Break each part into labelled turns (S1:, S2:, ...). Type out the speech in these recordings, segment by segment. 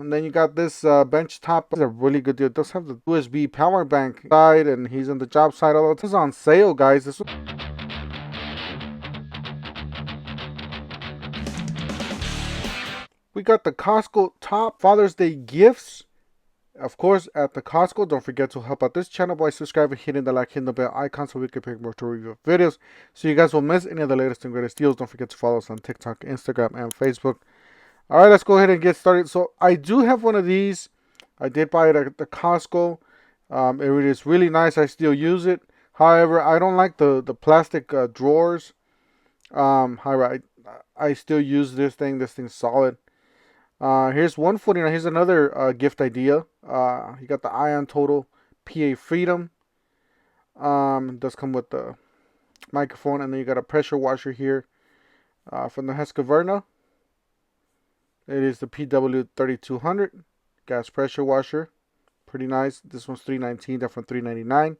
S1: And then you got this bench top. It's a really good deal. It does have the USB power bank side, and he's on the job side. Although this is on sale, guys. We got the Costco top Father's Day gifts. Of course, at the Costco, don't forget to help out this channel by subscribing, hitting the like, hitting the bell icon so we can pick more to review videos. So you guys won't miss any of the latest and greatest deals. Don't forget to follow us on TikTok, Instagram, and Facebook. All right, let's go ahead and get started. So I do have one of these. I did buy it at the Costco. It is really nice. I still use it. However, I don't like the plastic drawers. However, I still use this thing. This thing's solid. Here's 149. Here's another gift idea. You got the Ion Total PA Freedom. It does come with the microphone, and then you got a pressure washer here from the Husqvarna. It is the PW3200 gas pressure washer. Pretty nice. This one's $319, that from $399.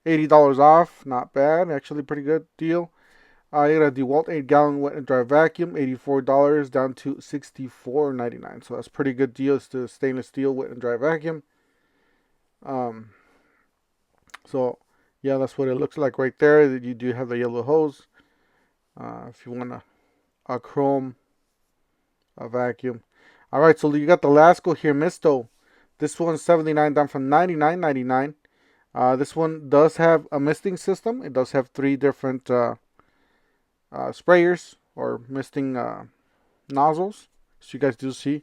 S1: $80 off, not bad. Actually, pretty good deal. You got a DeWalt 8-gallon wet and dry vacuum, $84 down to $64.99. So that's a pretty good deal. It's the stainless steel wet and dry vacuum. Um, so yeah, that's what it looks like right there. You do have the yellow hose. If you want a chrome vacuum. All right, so you got the Lasco here, Misto. This one's $79 down from $99.99. This one does have a misting system. It does have 3 different sprayers or misting nozzles, as you guys do see.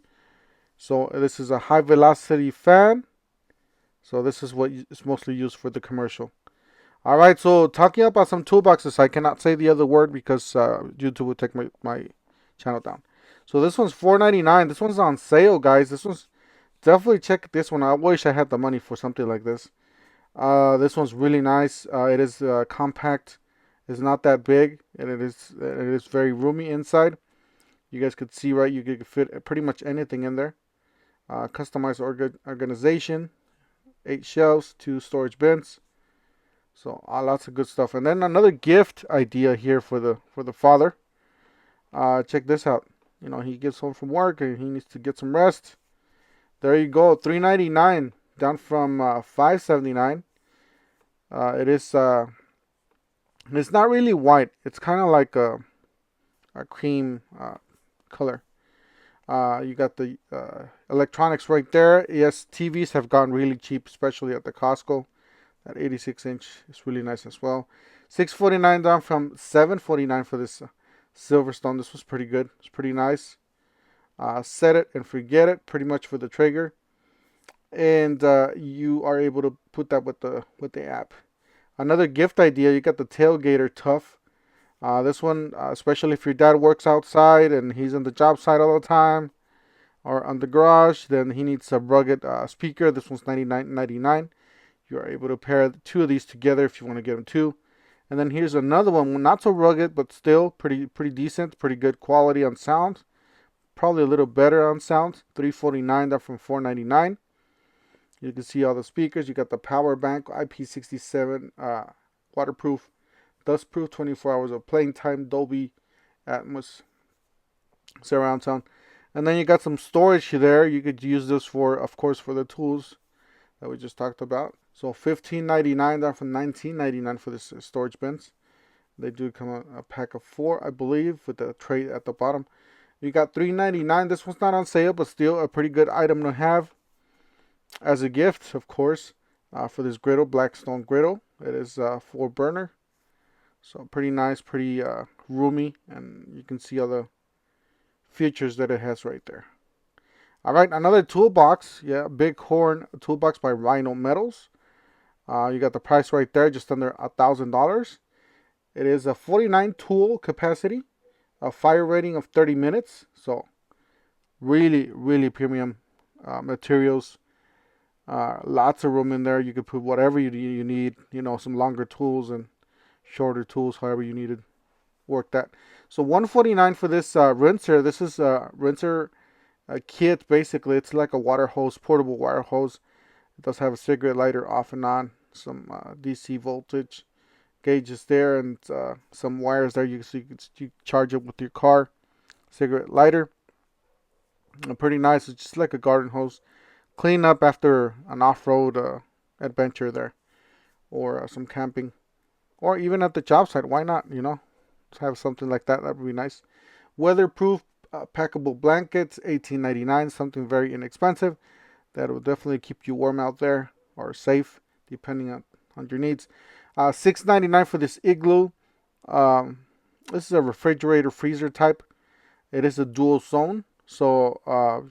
S1: So this is a high velocity fan. So this is what is mostly used for the commercial. All right, so talking about some toolboxes, I cannot say the other word because YouTube will take my channel down. So this one's $4.99. This one's on sale, guys. This one's definitely check this one. I wish I had the money for something like this. This one's really nice. It is compact. It's not that big, and it is very roomy inside. You guys could see, right? You could fit pretty much anything in there. Customized organization, 8 shelves, 2 storage bins. So lots of good stuff. And then another gift idea here for the father. Check this out. You know, he gets home from work and he needs to get some rest. There you go, $3.99 down from $5.79. It is it's not really white. It's kind of like a cream color. You got the electronics right there. Yes, TVs have gone really cheap, especially at the Costco. That 86-inch is really nice as well. $6.49 down from $7.49 for this Silverstone. This was pretty good. It's pretty nice. Set it and forget it, pretty much for the trigger. And you are able to put that with the app. Another gift idea, you got the Tailgater Tough. This one, especially if your dad works outside and he's on the job site all the time or on the garage, then he needs a rugged speaker. This one's $99.99. You are able to pair 2 of these together if you want to get them 2. And then here's another one, not so rugged, but still pretty decent, pretty good quality on sound. Probably a little better on sound. $3.49 down from $4.99. You can see all the speakers. You got the power bank, IP67, waterproof, dustproof, 24 hours of playing time, Dolby Atmos, surround sound. And then you got some storage there. You could use this for, of course, for the tools that we just talked about. So $15.99 down from $19.99 for this storage bins. They do come a pack of 4, I believe, with the tray at the bottom. You got $3.99. This one's not on sale, but still a pretty good item to have as a gift, of course, for this griddle, Blackstone griddle. It is 4 burner, so pretty nice, pretty roomy, and you can see all the features that it has right there. All right, another toolbox, yeah, Bighorn toolbox by Rhino Metals. You got the price right there, just under $1,000. It is a 49 tool capacity, a fire rating of 30 minutes, so really premium materials. Lots of room in there. You could put whatever you need, you know, some longer tools and shorter tools, however you need to work that. So $149 for this rinser. This is a rinser kit, basically. It's like a water hose, portable wire hose. It does have a cigarette lighter off and on, some DC voltage gauges there, and some wires there. You charge it with your car. Cigarette lighter. Pretty nice. It's just like a garden hose. Clean up after an off-road adventure there, or some camping, or even at the job site. Why not? Just have something like that. That would be nice. Weatherproof packable blankets, $18.99. Something very inexpensive that will definitely keep you warm out there, or safe, depending on your needs. $6.99 for this igloo. This is a refrigerator freezer type. It is a dual zone, so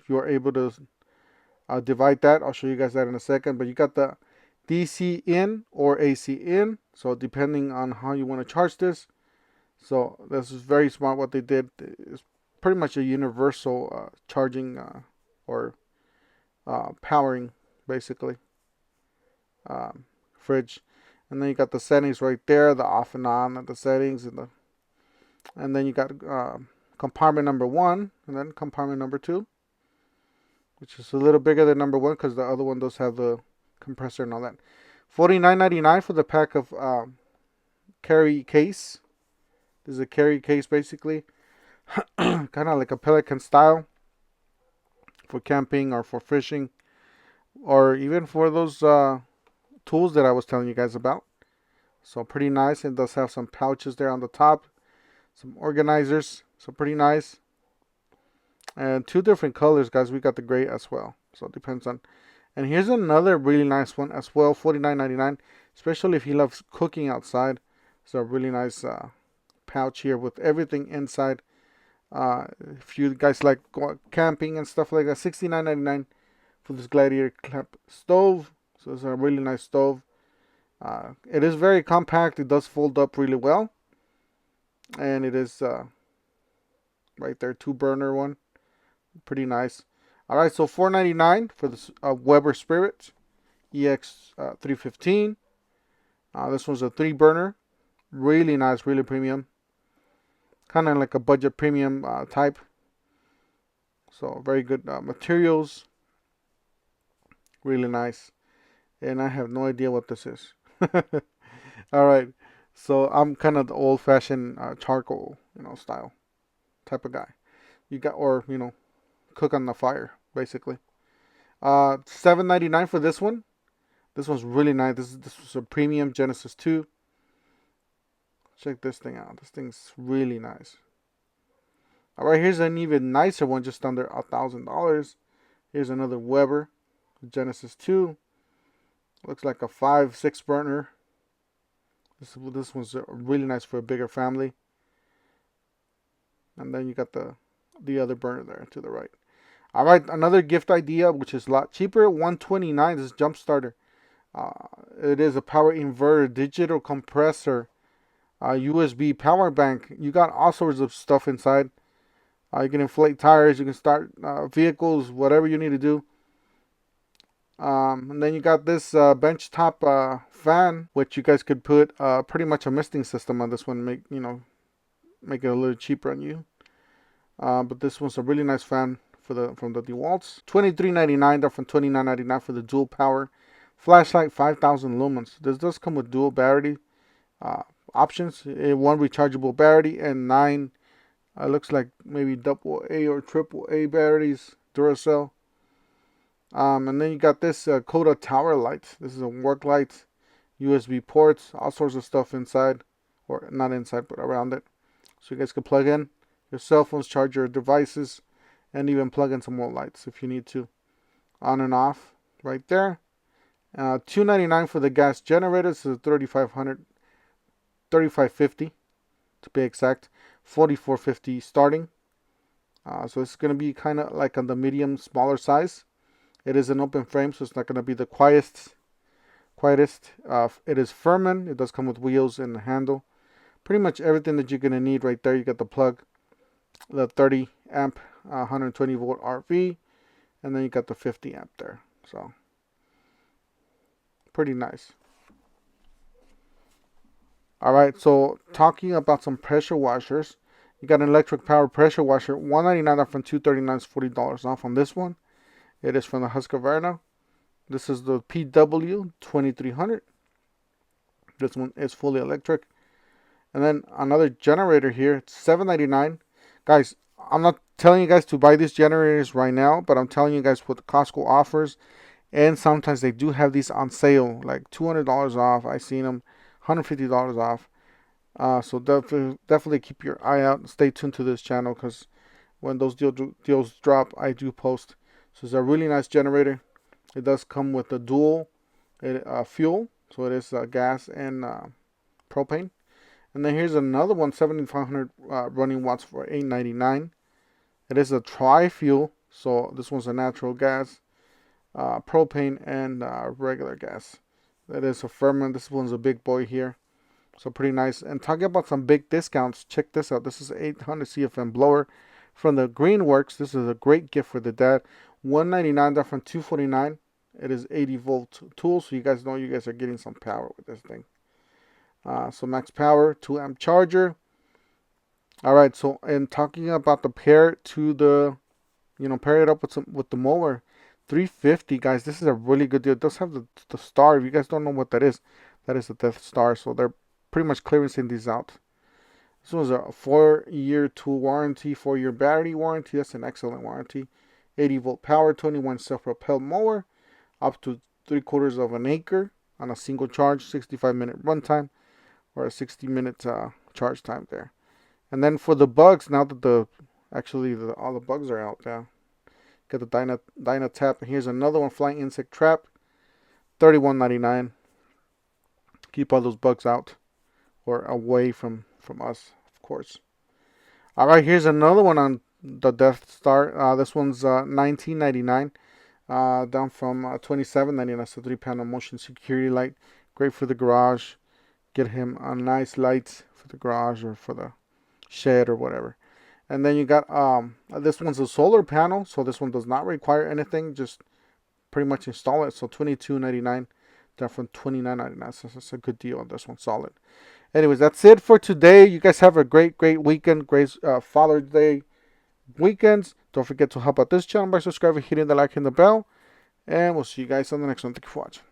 S1: you're able to divide that. I'll show you guys that in a second. But you got the DC in or AC in, so depending on how you want to charge this. So this is very smart. What they did is pretty much a universal charging or powering, basically, fridge. And then you got the settings right there, the off and on, and the settings, and then you got compartment number 1, and then compartment number 2, which is a little bigger than number 1 because the other one does have the compressor and all that. $49.99 for the pack of carry case. This is a carry case, basically, kind of like a Pelican style, for camping or for fishing, or even for those tools that I was telling you guys about. So pretty nice. It does have some pouches there on the top, some organizers, so pretty nice. And 2 different colors, guys. We got the gray as well, so it depends on. And here's another really nice one as well, $49.99, especially if you love cooking outside. It's a really nice pouch here with everything inside. If you guys like camping and stuff like that, $69.99 for this Gladiator clamp stove. So it's a really nice stove. It is very compact. It does fold up really well, and it is right there, 2-burner one, pretty nice. All right, so $4.99 for this Weber Spirit EX 315. This one's a 3-burner, really nice, really premium, kind of like a budget premium type. So very good materials, really nice. And I have no idea what this is. All right, so I'm kind of the old-fashioned charcoal, style type of guy. You got, or cook on the fire, basically. $7.99 for this one. This one's really nice. This was a premium Genesis 2. Check this thing out. This thing's really nice. All right, here's an even nicer one, just under $1,000. Here's another Weber Genesis 2. Looks like a 5-6 burner. This one's really nice for a bigger family. And then you got the other burner there to the right. All right, another gift idea, which is a lot cheaper, $129. This is Jump Starter. It is a power inverter, digital compressor, USB power bank. You got all sorts of stuff inside. You can inflate tires. You can start vehicles, whatever you need to do. And then you got this bench top fan, which you guys could put pretty much a misting system on this one. Make it a little cheaper on you. But this one's a really nice fan from the DeWalt's. $23.99, down from $29.99 for the dual power flashlight, 5,000 lumens. This does come with dual battery options, 1 rechargeable battery, and 9 looks like maybe AA or AAA batteries, Duracell. And then you got this Coda tower light. This is a work light, USB ports, all sorts of stuff inside, or not inside, but around it. So you guys can plug in your cell phones, charge your devices, and even plug in some more lights if you need to. On and off, right there. $2.99 for the gas generator. This is 3550 to be exact. 4450 starting. So it's going to be kind of like on the medium, smaller size. It is an open frame, so it's not going to be the quietest. It is Furman. It does come with wheels and a handle. Pretty much everything that you're going to need right there. You got the plug, the 30 amp, 120 volt RV, and then you got the 50 amp there. So pretty nice. All right, so talking about some pressure washers, you got an electric power pressure washer, $199 off from $239, $40 off on this one. It is from the Husqvarna. This is the PW 2300. This one is fully electric. And then another generator here, it's $7.99. Guys, I'm not telling you guys to buy these generators right now, but I'm telling you guys what Costco offers, and sometimes they do have these on sale, like $200 off. I seen them $150 off. So definitely keep your eye out and stay tuned to this channel, because when those deals drop, I do post. So it's a really nice generator. It does come with a dual fuel, so it is gas and propane. And then here's another one, 7,500 running watts for $8.99. It is a tri-fuel, so this one's a natural gas, propane, and regular gas. That is a Furman. This one's a big boy here, so pretty nice. And talking about some big discounts, check this out. This is 800 CFM blower from the Greenworks. This is a great gift for the dad. $199 down from $249. It is 80 volt tool, so you guys know you guys are getting some power with this thing. So max power, 2 amp charger. All right, so and talking about the pair to the, pair it up with the mower, 350 guys. This is a really good deal. It does have the star. If you guys don't know what that is the Death Star. So they're pretty much clearancing these out. This was a 4-year tool warranty, 4-year battery warranty. That's an excellent warranty. 80 volt power, 21 self-propelled mower, up to 3/4 of an acre on a single charge, 65-minute runtime, or a 60-minute charge time there. And then for the bugs, now that all the bugs are out there, got the Dyna Tap. And here's another one, Flying Insect Trap, $31.99. Keep all those bugs out or away from us, of course. All right, here's another one on the Death Star. This one's $19.99, down from $27.99. That's a 3-panel motion security light, great for the garage. Get him a nice light for the garage or for the shed or whatever. And then you got this one's a solar panel, so this one does not require anything, just pretty much install it. So $22.99 down from $29.99. So that's a good deal on this one, solid. Anyways, that's it for today. You guys have a great weekend, great Father's Day weekends. Don't forget to help out this channel by subscribing, hitting the like and the bell, and we'll see you guys on the next one. Thank you for watching.